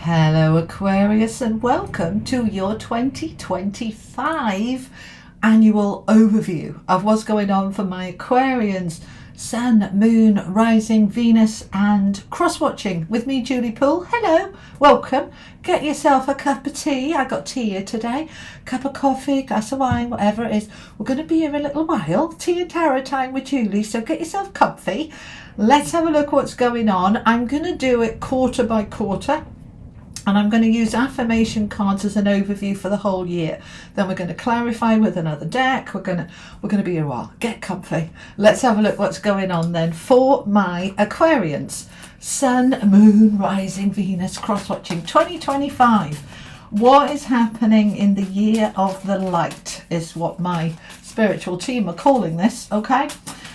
Hello Aquarius, and welcome to your 2025 annual overview of what's going on for my Aquarians, Sun, Moon, Rising, Venus and cross-watching with me, Julie Poole. Hello, welcome. Get yourself a cup of tea. I got tea here today. Cup of coffee, glass of wine, whatever it is. We're going to be here a little while. Tea and tarot time with Julie, so get yourself comfy. Let's have a look what's going on. I'm going to do it quarter by quarter. And I'm going to use affirmation cards as an overview for the whole year. Then we're going to clarify with another deck. We're going to be here a while. Get comfy. Let's have a look what's going on then for my Aquarians. Sun, Moon, Rising, Venus, cross-watching 2025. What is happening in the year of the light is what my spiritual team are calling this. Okay.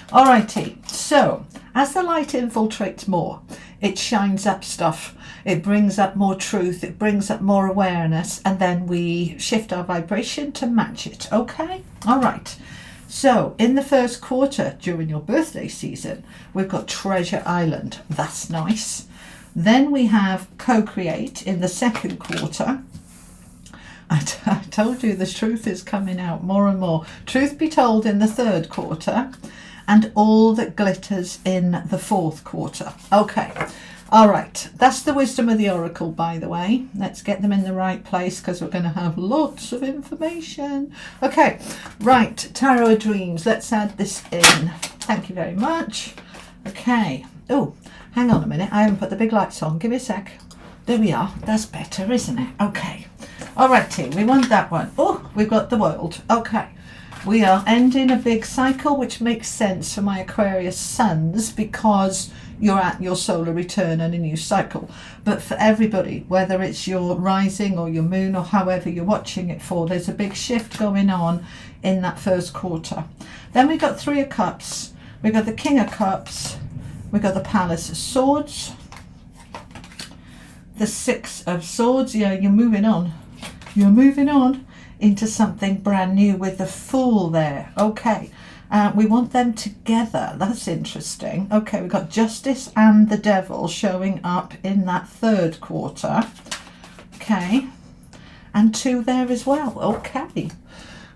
Alrighty. So as the light infiltrates more, it shines up stuff. It brings up more truth, it brings up more awareness, and then we shift our vibration to match it, okay? All right. So in the first quarter, during your birthday season, we've got Treasure Island. That's nice. Then we have Co-Create in the second quarter. I told you the truth is coming out more and more. Truth be told in the third quarter, and All That Glitters in the fourth quarter. Okay. All right, that's the wisdom of the oracle, by the way. Let's get them in the right place because we're going to have lots of information. Okay, right, Tarot of Dreams. Let's add this in. Thank you very much. Okay. Oh, hang on a minute. I haven't put the big lights on. Give me a sec. There we are. That's better, isn't it? Okay. All right, team. We want that one. Oh, we've got the world. Okay. We are ending a big cycle, which makes sense for my Aquarius suns because you're at your solar return and a new cycle. But for everybody, whether it's your rising or your moon or however you're watching it for, there's a big shift going on in that first quarter. Then we've got Three of Cups, we've got the King of Cups, we've got the Palace of Swords, the Six of Swords. Yeah, you're moving on into something brand new with the Fool there. Okay. We want them together. That's interesting. Okay, we've got Justice and the Devil showing up in that third quarter. Okay. And two there as well. Okay.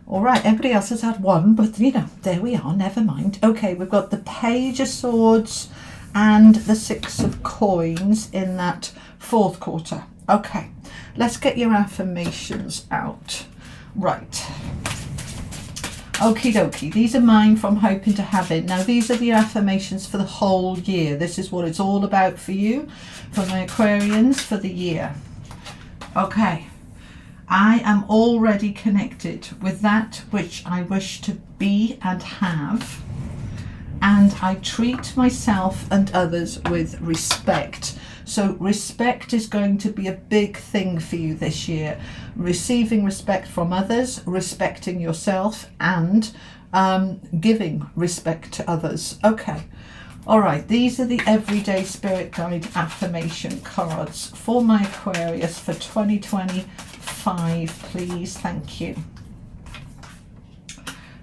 All right, everybody else has had one, but you know, there we are. Never mind. Okay, we've got the Page of Swords and the Six of Coins in that fourth quarter. Okay, let's get your affirmations out. Right. Okie dokie, these are mine from Hoping to Have It. Now these are the affirmations for the whole year. This is what it's all about for you, for my Aquarians for the year. Okay, I am already connected with that which I wish to be and have, and I treat myself and others with respect. So respect is going to be a big thing for you this year. Receiving respect from others, respecting yourself, and giving respect to others. Okay. All right. These are the Everyday Spirit Guide affirmation cards for my Aquarius for 2025, please. Thank you.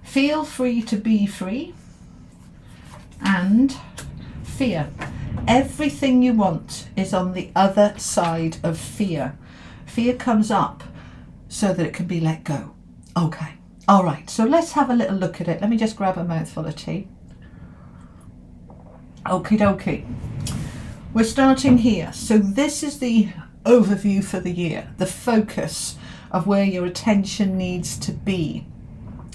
Feel free to be free. And fear. Everything you want is on the other side of fear. Fear comes up so that it can be let go. Okay. All right. So let's have a little look at it. Let me just grab a mouthful of tea. Okie dokie. We're starting here. So this is the overview for the year, the focus of where your attention needs to be.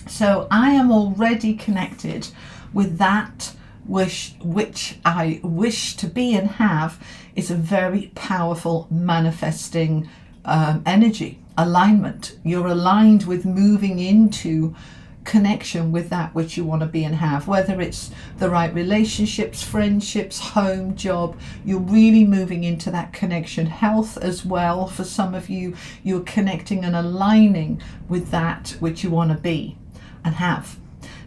So I am already connected with that which I wish to be and have is a very powerful manifesting energy, alignment. You're aligned with moving into connection with that which you want to be and have, whether it's the right relationships, friendships, home, job. You're really moving into that connection. Health as well. For some of you, you're connecting and aligning with that which you want to be and have.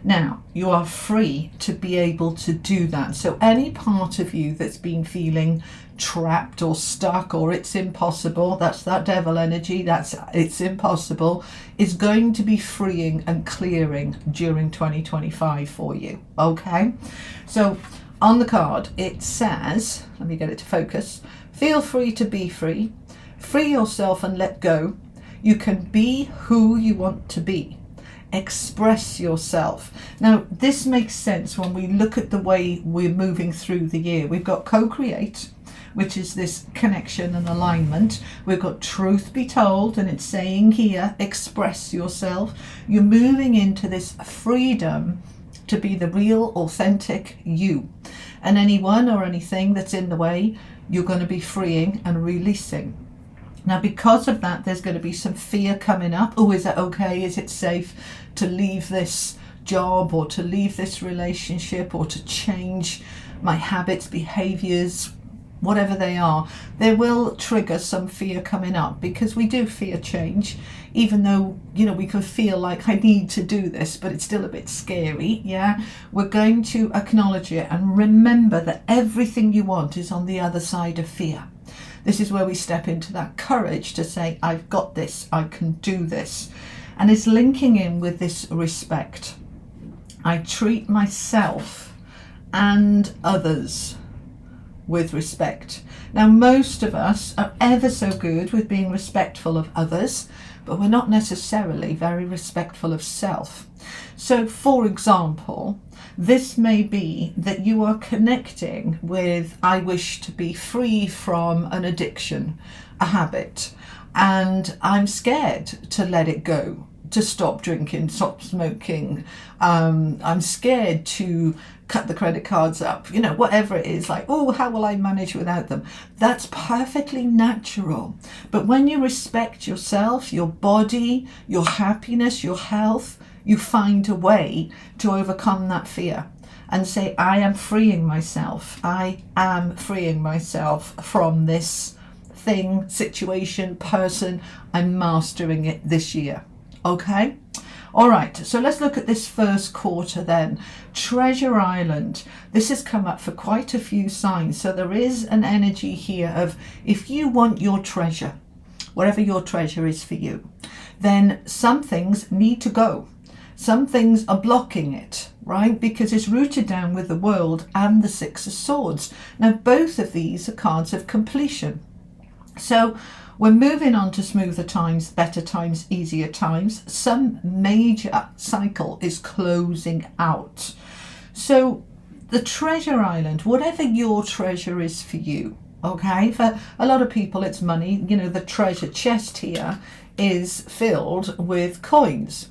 Now, you are free to be able to do that. So any part of you that's been feeling trapped or stuck or it's impossible, that's that devil energy, that's it's impossible, is going to be freeing and clearing during 2025 for you. Okay? So on the card, it says, let me get it to focus, feel free to be free. Free yourself and let go. You can be who you want to be. Express yourself. Now, this makes sense when we look at the way we're moving through the year. We've got co-create, which is this connection and alignment. We've got truth be told, and it's saying here, express yourself. You're moving into this freedom to be the real, authentic you. And anyone or anything that's in the way, you're going to be freeing and releasing. Now, because of that, there's going to be some fear coming up. Oh, is it okay? Is it safe to leave this job or to leave this relationship or to change my habits, behaviors, whatever they are? They will trigger some fear coming up, because we do fear change, even though, you know, we can feel like I need to do this, but it's still a bit scary. Yeah, we're going to acknowledge it and remember that everything you want is on the other side of fear. This is where we step into that courage to say, I've got this, I can do this. And it's linking in with this respect. I treat myself and others with respect. Now, most of us are ever so good with being respectful of others, but we're not necessarily very respectful of self. So, for example, this may be that you are connecting with, I wish to be free from an addiction, a habit, and I'm scared to let it go, to stop drinking, stop smoking. I'm scared to cut the credit cards up, you know, whatever it is, like, oh, how will I manage without them? That's perfectly natural. But when you respect yourself, your body, your happiness, your health, you find a way to overcome that fear and say, I am freeing myself. I am freeing myself from this thing, situation, person. I'm mastering it this year. Okay? All right, so let's look at this first quarter then. Treasure Island. This has come up for quite a few signs. So there is an energy here of, if you want your treasure, whatever your treasure is for you, then some things need to go. Some things are blocking it, right? Because it's rooted down with the World and the Six of Swords. Now, both of these are cards of completion. So we're moving on to smoother times, better times, easier times. Some major cycle is closing out. So the Treasure Island, whatever your treasure is for you, okay? For a lot of people, it's money. You know, the treasure chest here is filled with coins,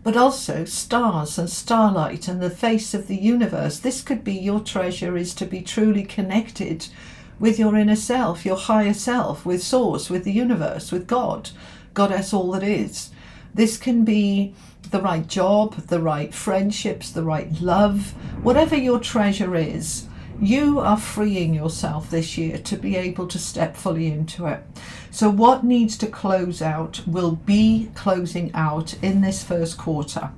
but also stars and starlight and the face of the universe. This could be your treasure is to be truly connected with your inner self, your higher self, with source, with the universe, with God, goddess, all that is. This can be the right job, the right friendships, the right love, whatever your treasure is. You are freeing yourself this year to be able to step fully into it. So what needs to close out will be closing out in this first quarter.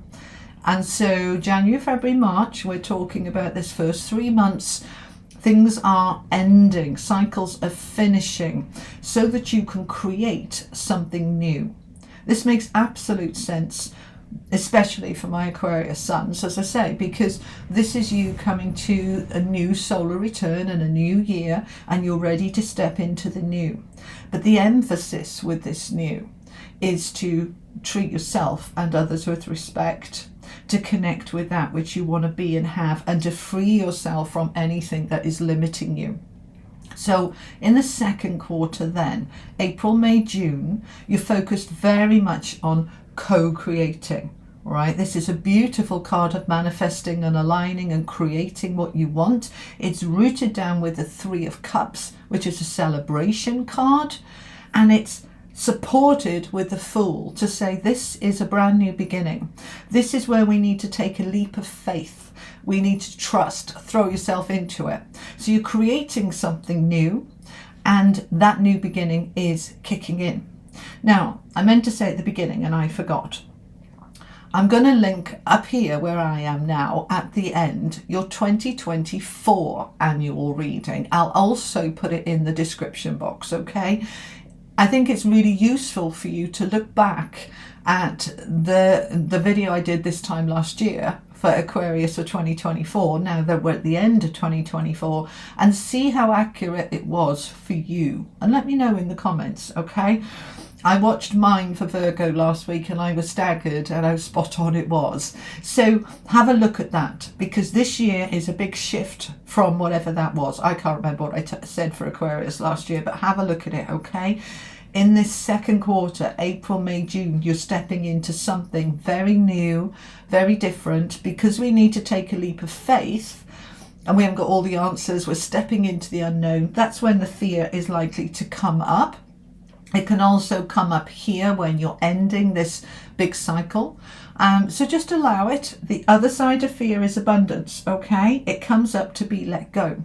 And so January, February, March, we're talking about this first 3 months. Things are ending, cycles are finishing, so that you can create something new. This makes absolute sense, especially for my Aquarius sons, as I say, because this is you coming to a new solar return and a new year, and you're ready to step into the new. But the emphasis with this new is to treat yourself and others with respect, to connect with that which you want to be and have, and to free yourself from anything that is limiting you. So in the second quarter then, April, May, June, you're focused very much on co-creating, right? This is a beautiful card of manifesting and aligning and creating what you want. It's rooted down with the Three of Cups, which is a celebration card, and it's supported with the Fool to say this is a brand new beginning. This is where we need to take a leap of faith. We need to trust, throw yourself into it. So you're creating something new, and that new beginning is kicking in. Now, I meant to say at the beginning and I forgot. I'm going to link up here where I am now at the end your 2024 annual reading. I'll also put it in the description box, okay? I think it's really useful for you to look back at the video I did this time last year for Aquarius for 2024, now that we're at the end of 2024, and see how accurate it was for you. And let me know in the comments, okay? I watched mine for Virgo last week and I was staggered at how spot on it was. So have a look at that, because this year is a big shift from whatever that was. I can't remember what I said for Aquarius last year, but have a look at it, okay? In this second quarter, April, May, June, you're stepping into something very new, very different, because we need to take a leap of faith and we haven't got all the answers. We're stepping into the unknown. That's when the fear is likely to come up. It can also come up here when you're ending this big cycle. So just allow it. The other side of fear is abundance, okay? It comes up to be let go.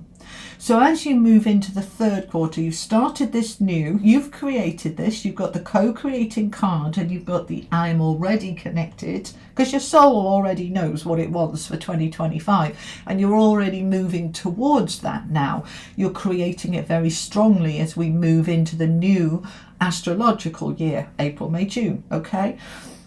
So as you move into the third quarter, you've started this new, you've created this, you've got the co-creating card, and you've got the I'm already connected, because your soul already knows what it wants for 2025, and you're already moving towards that now. You're creating it very strongly as we move into the new astrological year, April, May, June, okay?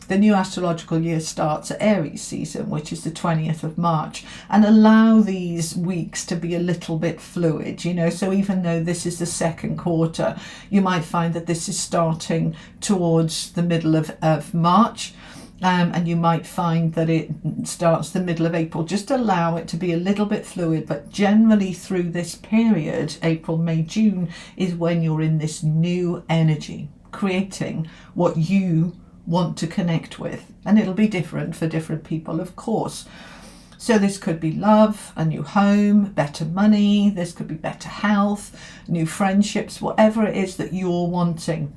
The new astrological year starts at Aries season, which is the 20th of March, and allow these weeks to be a little bit fluid, you know. So even though this is the second quarter, you might find that this is starting towards the middle of March, and you might find that it starts the middle of April. Just allow it to be a little bit fluid, but generally through this period, April, May, June, is when you're in this new energy, creating what you want to connect with, and it'll be different for different people, of course. So this could be love, a new home, better money, this could be better health, new friendships, whatever it is that you're wanting.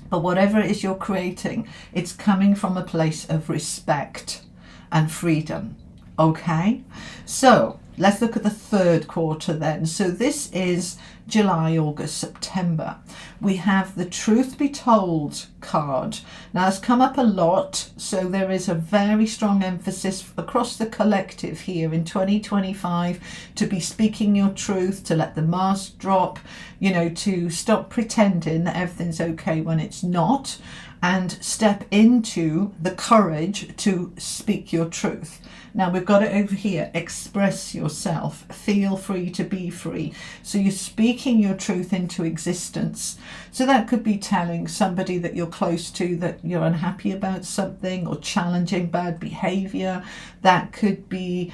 But whatever it is you're creating, it's coming from a place of respect and freedom, okay? So let's look at the third quarter then. So this is July, August, September. We have the Truth Be Told card. Now it's come up a lot, so there is a very strong emphasis across the collective here in 2025 to be speaking your truth, to let the mask drop, you know, to stop pretending that everything's okay when it's not, and step into the courage to speak your truth. Now we've got it over here, express yourself, feel free to be free. So you're speaking your truth into existence. So that could be telling somebody that you're close to that you're unhappy about something, or challenging bad behavior. That could be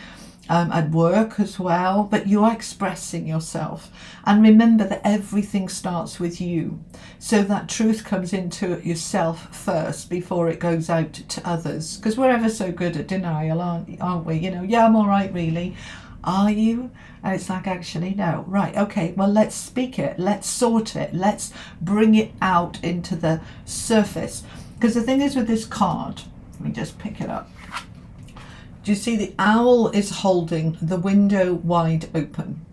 at work as well, but you're expressing yourself. And remember that everything starts with you. So that truth comes into yourself first before it goes out to others. Because we're ever so good at denial, aren't we? You know, yeah, I'm all right, really. Are you? And it's like, actually, no. Right, okay, well, let's speak it. Let's sort it. Let's bring it out into the surface. Because the thing is with this card, let me just pick it up. Do you see the owl is holding the window wide open,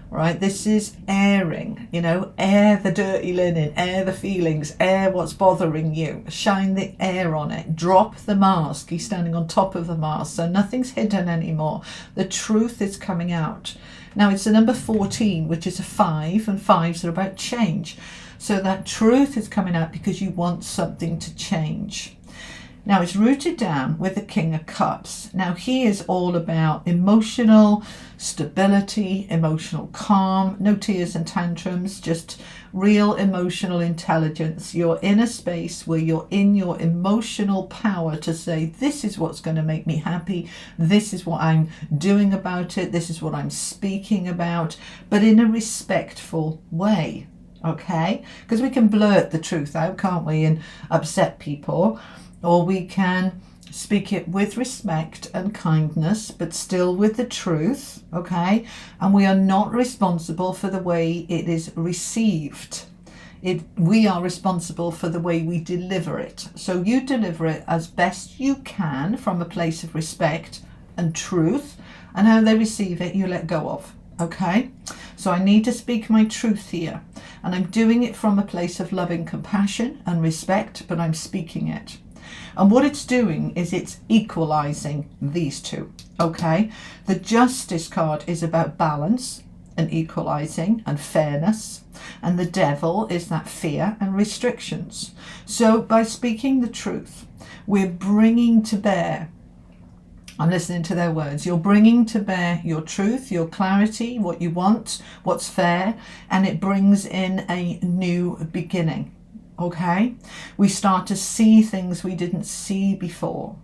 right? This is airing, you know, air the dirty linen, air the feelings, air what's bothering you, shine the air on it, drop the mask. He's standing on top of the mask, so nothing's hidden anymore. The truth is coming out. Now it's the number 14, which is a 5, and 5s are about change. So that truth is coming out because you want something to change. Now it's rooted down with the King of Cups. Now he is all about emotional stability, emotional calm, no tears and tantrums, just real emotional intelligence. You're in a space where you're in your emotional power to say, this is what's going to make me happy. This is what I'm doing about it. This is what I'm speaking about, but in a respectful way. Okay? Because we can blurt the truth out, can't we, and upset people. Or we can speak it with respect and kindness, but still with the truth, okay? And we are not responsible for the way it is received. We are responsible for the way we deliver it. So you deliver it as best you can from a place of respect and truth, and how they receive it, you let go of, okay? So I need to speak my truth here, and I'm doing it from a place of loving compassion and respect, but I'm speaking it. And what it's doing is it's equalizing these two, okay? The Justice card is about balance and equalizing and fairness. And the Devil is that fear and restrictions. So by speaking the truth, we're bringing to bear I'm listening to their words. You're bringing to bear your truth, your clarity, what you want, what's fair, and it brings in a new beginning. Okay? We start to see things we didn't see before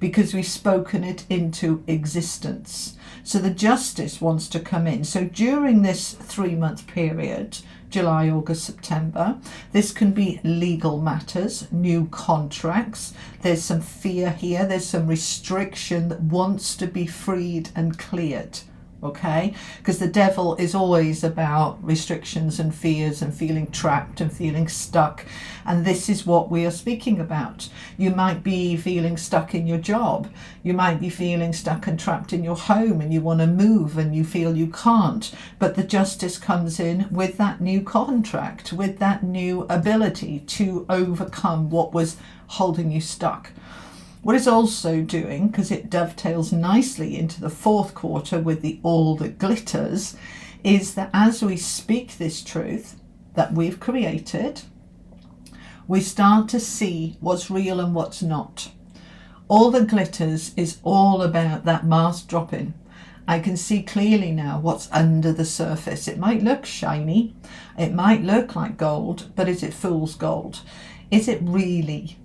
because we've spoken it into existence. So the justice wants to come in. So during this 3-month period, July, August, September, this can be legal matters, new contracts. There's some fear here. There's some restriction that wants to be freed and cleared. Okay, because the devil is always about restrictions and fears and feeling trapped and feeling stuck. And this is what we are speaking about. You might be feeling stuck in your job. You might be feeling stuck and trapped in your home, and you want to move and you feel you can't. But the justice comes in with that new contract, with that new ability to overcome what was holding you stuck. What it's also doing, because it dovetails nicely into the 4th quarter with all that glitters, is that as we speak this truth that we've created, we start to see what's real and what's not. All that glitters is all about that mask dropping. I can see clearly now what's under the surface. It might look shiny, it might look like gold, but is it fool's gold? Is it really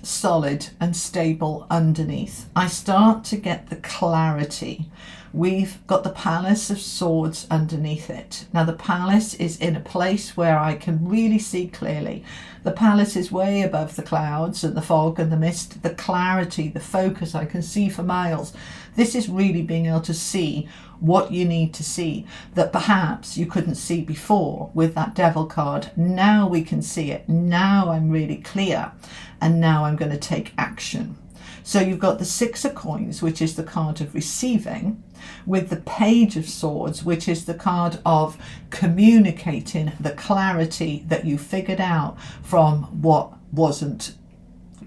solid and stable underneath? I start to get the clarity. We've got the Palace of Swords underneath it. Now the palace is in a place where I can really see clearly. The palace is way above the clouds and the fog and the mist. The clarity, the focus, I can see for miles. This is really being able to see what you need to see that perhaps you couldn't see before with that devil card. Now we can see it. Now I'm really clear, and now I'm going to take action. So you've got the 6 of Coins, which is the card of receiving, with the Page of Swords, which is the card of communicating the clarity that you figured out from what wasn't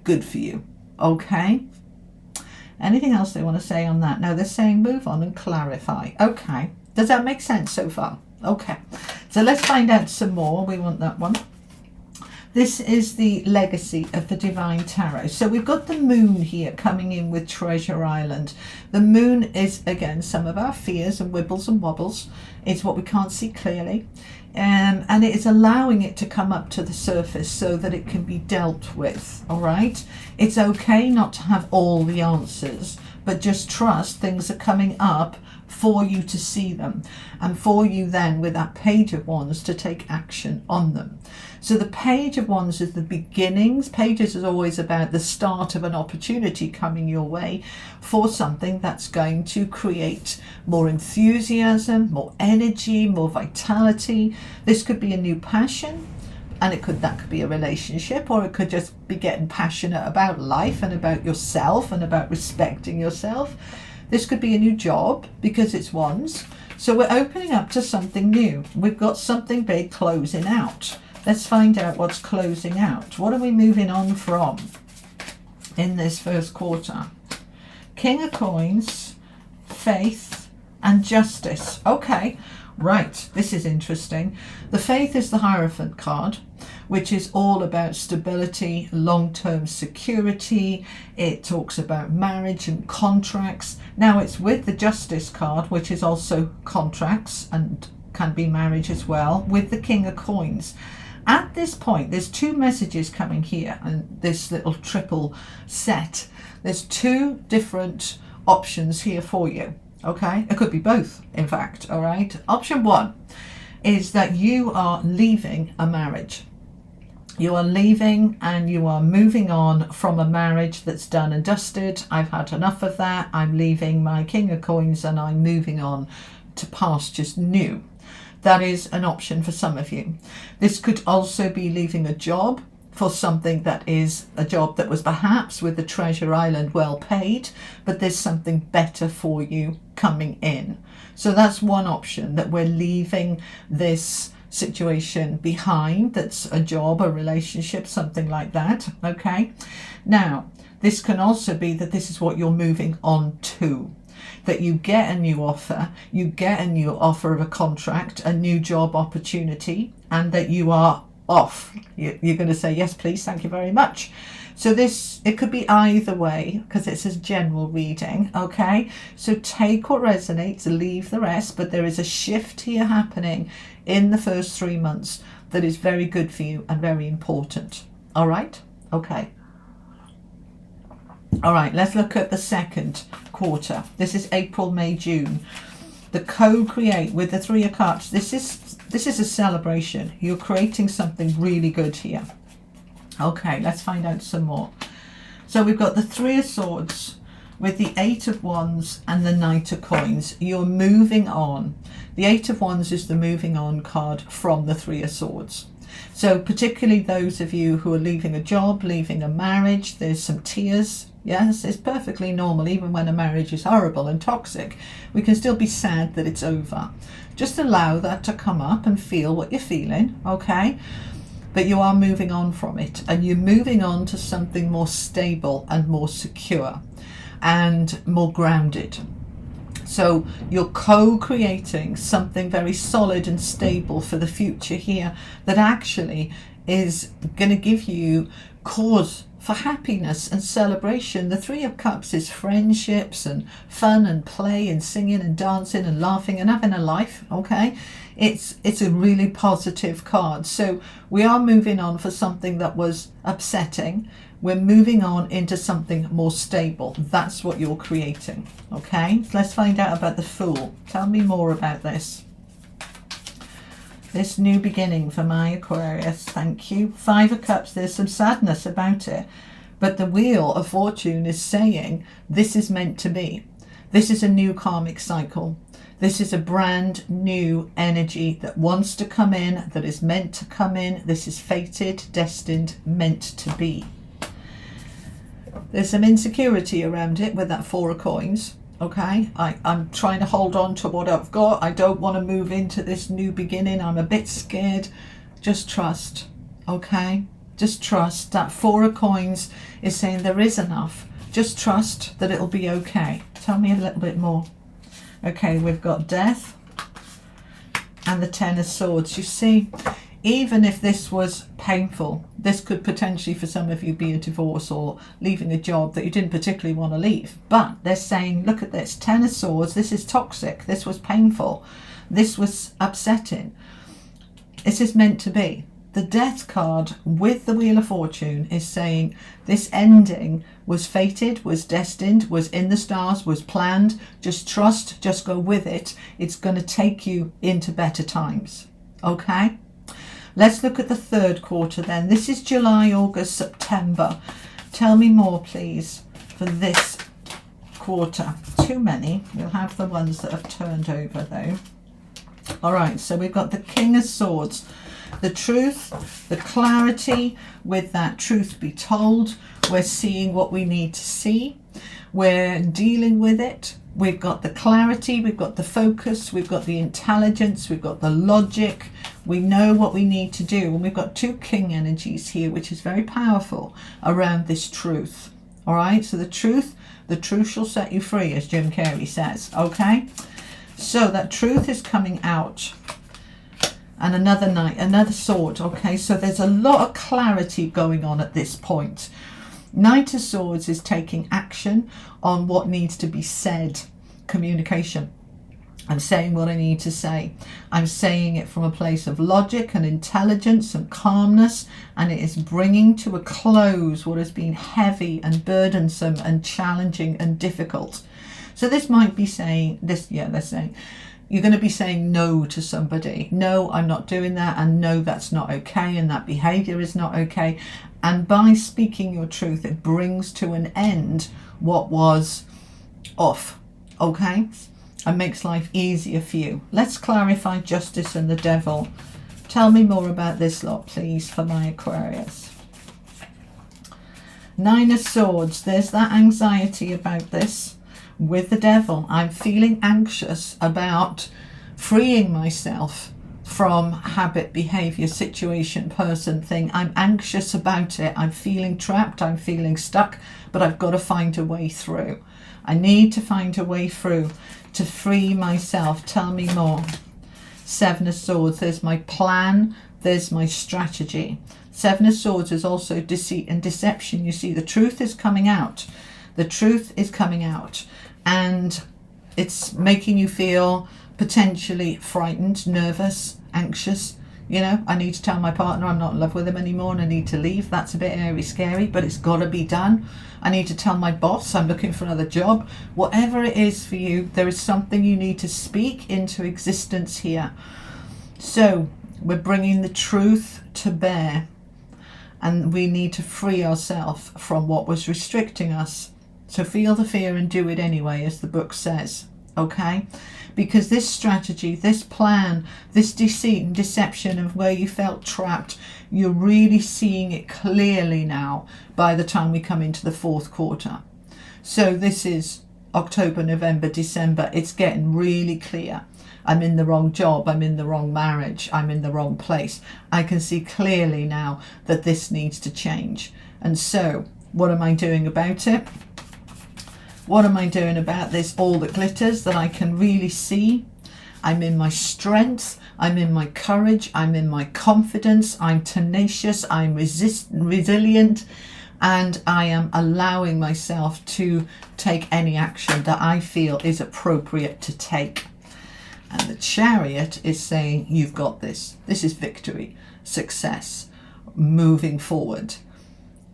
good for you. Okay? Anything else they want to say on that? No, they're saying move on and clarify. Okay. Does that make sense so far? Okay. So let's find out some more. We want that one. This is the legacy of the Divine Tarot. So we've got the moon here coming in with Treasure Island. The moon is, again, some of our fears and wibbles and wobbles. It's what we can't see clearly. And it is allowing it to come up to the surface so that it can be dealt with, all right? It's okay not to have all the answers, but just trust things are coming up for you to see them, and for you then with that Page of Wands to take action on them. So the Page of Wands is the beginnings. Pages is always about the start of an opportunity coming your way for something that's going to create more enthusiasm, more energy, more vitality. This could be a new passion, and that could be a relationship, or it could just be getting passionate about life and about yourself and about respecting yourself. This could be a new job because it's Wands. So we're opening up to something new. We've got something big closing out. Let's find out what's closing out. What are we moving on from in this 1st quarter? King of Coins, Faith, and Justice. Okay, right. This is interesting. The Faith is the Hierophant card, which is all about stability, long-term security. It talks about marriage and contracts. Now it's with the Justice card, which is also contracts and can be marriage as well, with the King of Coins. At this point, there's 2 messages coming here, and this little triple set. There's 2 different options here for you, okay? It could be both, in fact, all right? Option 1 is that you are leaving a marriage. You are leaving and you are moving on from a marriage that's done and dusted. I've had enough of that. I'm leaving my King of Coins and I'm moving on to pastures new. That is an option for some of you. This could also be leaving a job for something that is a job that was perhaps with the Treasure Island well paid, but there's something better for you coming in. So that's one option, that we're leaving this situation behind. That's a job, a relationship, something like that. Okay. Now, this can also be that this is what you're moving on to. That you get a new offer, you get a new offer of a contract, a new job opportunity, and that you are off. You're going to say, yes, please, thank you very much. So this, it could be either way because it's a general reading, okay? So take what resonates, leave the rest, but there is a shift here happening in the first 3 months that is very good for you and very important. All right? Okay. All right, let's look at the second quarter. This is April, May, June. The co-create with the Three of Cups. This is a celebration. You're creating something really good here. Okay, let's find out some more. So we've got the Three of Swords with the Eight of Wands and the Knight of Coins. You're moving on. The Eight of Wands is the moving on card from the Three of Swords. So particularly those of you who are leaving a job, leaving a marriage, there's some tears. Yes, it's perfectly normal. Even when a marriage is horrible and toxic, we can still be sad that it's over. Just allow that to come up and feel what you're feeling, okay? But you are moving on from it, and you're moving on to something more stable and more secure and more grounded. So you're co-creating something very solid and stable for the future here that actually is going to give you cause for happiness and celebration. The Three of Cups is friendships and fun and play and singing and dancing and laughing and having a life, okay? It's a really positive card. So we are moving on for something that was upsetting. We're moving on into something more stable. That's what you're creating, okay? Let's find out about the Fool. Tell me more about this. This new beginning for my Aquarius, thank you. Five of Cups, there's some sadness about it. But the Wheel of Fortune is saying this is meant to be. This is a new karmic cycle. This is a brand new energy that wants to come in, that is meant to come in. This is fated, destined, meant to be. There's some insecurity around it with that Four of Coins. Okay, I'm trying to hold on to what I've got. I don't want to move into this new beginning. I'm a bit scared. Just trust, okay? Just trust. That Four of Coins is saying there is enough. Just trust that it'll be okay. Tell me a little bit more. Okay, we've got Death and the Ten of Swords. You see, even if this was painful, this could potentially for some of you be a divorce or leaving a job that you didn't particularly want to leave. But they're saying, look at this, Ten of Swords, this is toxic, this was painful, this was upsetting. This is meant to be. The Death card with the Wheel of Fortune is saying this ending was fated, was destined, was in the stars, was planned. Just trust, just go with it. It's going to take you into better times. Okay? Let's look at the third quarter then. This is July, August, September. Tell me more, please, for this quarter. Too many. We'll have the ones that have turned over, though. All right, so we've got the King of Swords. The truth, the clarity with that truth be told. We're seeing what we need to see. We're dealing with it. We've got the clarity, we've got the focus, we've got the intelligence, we've got the logic. We know what we need to do. And we've got two king energies here, which is very powerful around this truth. All right, so the truth shall set you free, as Jim Carrey says. Okay, so that truth is coming out. And another knight, another sword. Okay, so there's a lot of clarity going on at this point. Knight of Swords is taking action on what needs to be said. Communication. I'm saying what I need to say. I'm saying it from a place of logic and intelligence and calmness, and it is bringing to a close what has been heavy and burdensome and challenging and difficult. So this might be saying this, yeah, they're saying you're going to be saying no to somebody. No, I'm not doing that, and no, that's not okay, and that behavior is not okay. And by speaking your truth, it brings to an end what was off, okay? And makes life easier for you. Let's clarify Justice and the Devil. Tell me more about this lot, please, for my Aquarius. Nine of Swords. There's that anxiety about this. With the Devil, I'm feeling anxious about freeing myself from habit, behavior, situation, person, thing. I'm anxious about it. I'm feeling trapped. I'm feeling stuck, but I've got to find a way through. I need to find a way through to free myself. Tell me more. Seven of Swords. There's my plan, There's my strategy. Seven of Swords is also deceit and deception. You see, the truth is coming out. The truth is coming out. And it's making you feel potentially frightened, nervous, anxious. You know, I need to tell my partner I'm not in love with him anymore and I need to leave. That's a bit airy, scary, but it's got to be done. I need to tell my boss I'm looking for another job. Whatever it is for you, there is something you need to speak into existence here. So we're bringing the truth to bear, and we need to free ourselves from what was restricting us. So feel the fear and do it anyway, as the book says. Okay? Because this strategy, this plan, this deceit and deception of where you felt trapped, you're really seeing it clearly now by the time we come into the fourth quarter. So this is October, November, December. It's getting really clear. I'm in the wrong job. I'm in the wrong marriage. I'm in the wrong place. I can see clearly now that this needs to change. And so what am I doing about it? What am I doing about this all that glitters that I can really see? I'm in my strength. I'm in my courage. I'm in my confidence. I'm tenacious. I'm resilient. And I am allowing myself to take any action that I feel is appropriate to take. And the Chariot is saying, you've got this. This is victory, success, moving forward.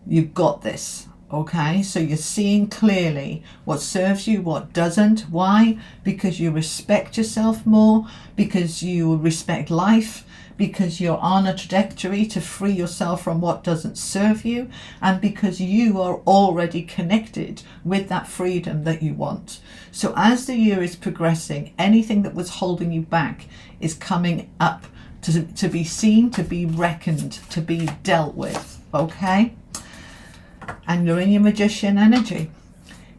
You've got this. Okay, so you're seeing clearly what serves you, what doesn't. Why? Because you respect yourself more, because you respect life, because you're on a trajectory to free yourself from what doesn't serve you, and because you are already connected with that freedom that you want. So as the year is progressing, anything that was holding you back is coming up to be seen, to be reckoned, to be dealt with. Okay? And you're in your magician energy,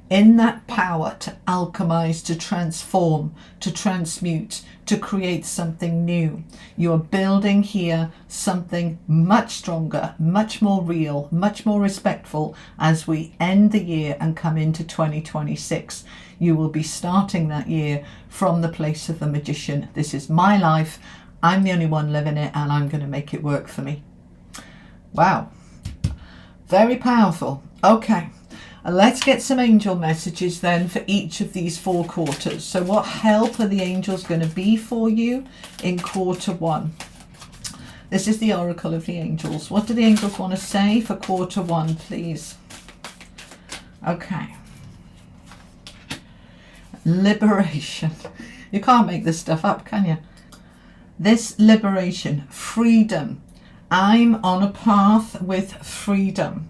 in that power to alchemize, to transform, to transmute, to create something new. You are building here something much stronger, much more real, much more respectful as we end the year and come into 2026. You will be starting that year from the place of the magician. This is my life. I'm the only one living it, and I'm going to make it work for me. Wow. Very powerful. Okay, let's get some angel messages then for each of these 4 quarters. So what help are the angels going to be for you in quarter 1? This is the Oracle of the Angels. What do the angels want to say for quarter 1, please? Okay. Liberation. You can't make this stuff up, can you? This liberation, freedom. I'm on a path with freedom.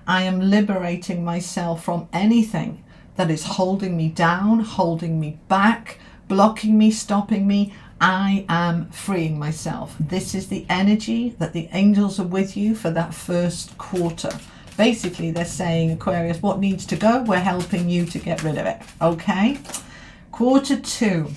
I am liberating myself from anything that is holding me down, holding me back, blocking me, stopping me. I am freeing myself. This is the energy that the angels are with you for that first quarter. Basically, they're saying, Aquarius, what needs to go? We're helping you to get rid of it. Okay? Quarter 2.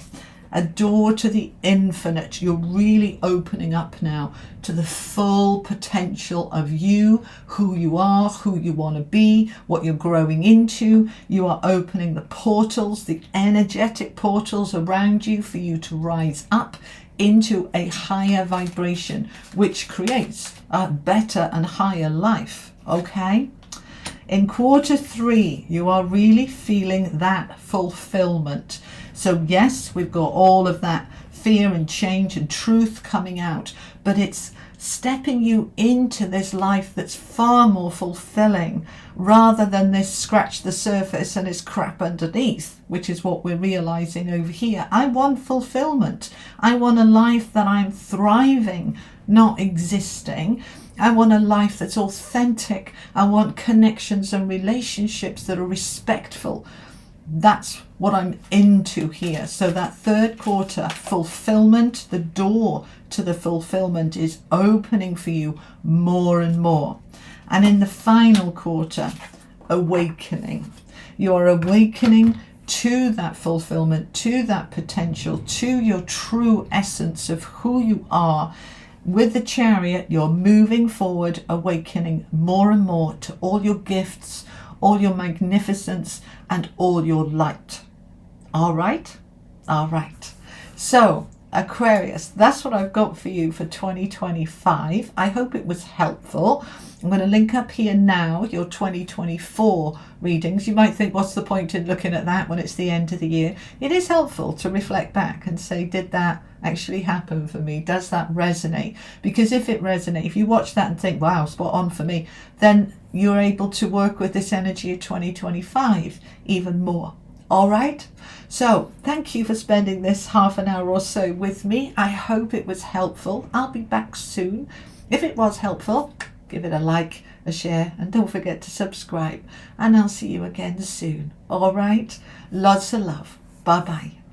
A door to the infinite. You're really opening up now to the full potential of you, who you are, who you want to be, what you're growing into. You are opening the portals, the energetic portals around you for you to rise up into a higher vibration, which creates a better and higher life. Okay? In quarter 3, you are really feeling that fulfillment. So yes, we've got all of that fear and change and truth coming out, but it's stepping you into this life that's far more fulfilling rather than this scratch the surface and it's crap underneath, which is what we're realizing over here. I want fulfillment. I want a life that I'm thriving, not existing. I want a life that's authentic. I want connections and relationships that are respectful. That's what I'm into here. So that third quarter, fulfillment, the door to the fulfillment is opening for you more and more. And in the final quarter, awakening. You're awakening to that fulfillment, to that potential, to your true essence of who you are. With the Chariot, you're moving forward, awakening more and more to all your gifts, all your magnificence, and all your light. All right? All right. So Aquarius, that's what I've got for you for 2025. I hope it was helpful. I'm going to link up here now your 2024 readings. You might think, what's the point in looking at that when it's the end of the year? It is helpful to reflect back and say, did that actually happen for me? Does that resonate? Because if it resonates, if you watch that and think, wow, spot on for me, then you're able to work with this energy of 2025 even more. All right, so thank you for spending this half an hour or so with me. I hope it was helpful. I'll be back soon. If it was helpful, give it a like, a share, and don't forget to subscribe. And I'll see you again soon. All right, lots of love. Bye-bye.